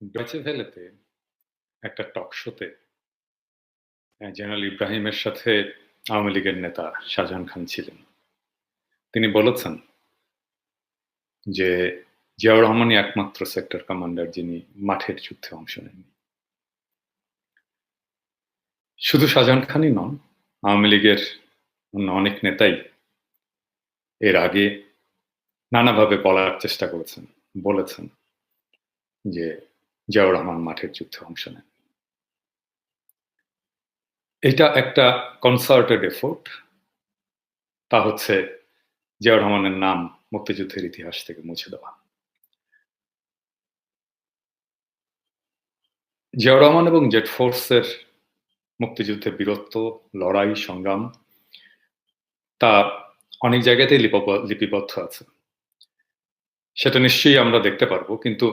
Deutsche ভেলেতে একটা টক শোতে general ইব্রাহিমের সাথে আওয়ামী লীগের নেতা শাহজাহান খান ছিলেন। তিনি বলেছেন যে জিয়াউর রহমানই একমাত্র সেক্টর কমান্ডার যিনি মাঠের যুদ্ধে অংশ নেননি। শুধু শাহজাহান খানই নন, আওয়ামী লীগের অন্য অনেক নেতাই এর আগে নানাভাবে বলার চেষ্টা করেছেন, বলেছেন যে জিয়াউর রহমান মাঠের যুদ্ধে অংশ নেন। এটা একটা কনসার্টেড এফোর্ট, তা হচ্ছে জিয়াউর রহমানের নাম মুক্তিযুদ্ধের ইতিহাস থেকে মুছে দেওয়া। জিয়াউর রহমান এবং জেড ফোর্সের মুক্তিযুদ্ধে বীরত্ব, লড়াই, সংগ্রাম তা অনেক জায়গাতেই লিপিবদ্ধ আছে। সেটা নিশ্চয়ই আমরা দেখতে পারবো, কিন্তু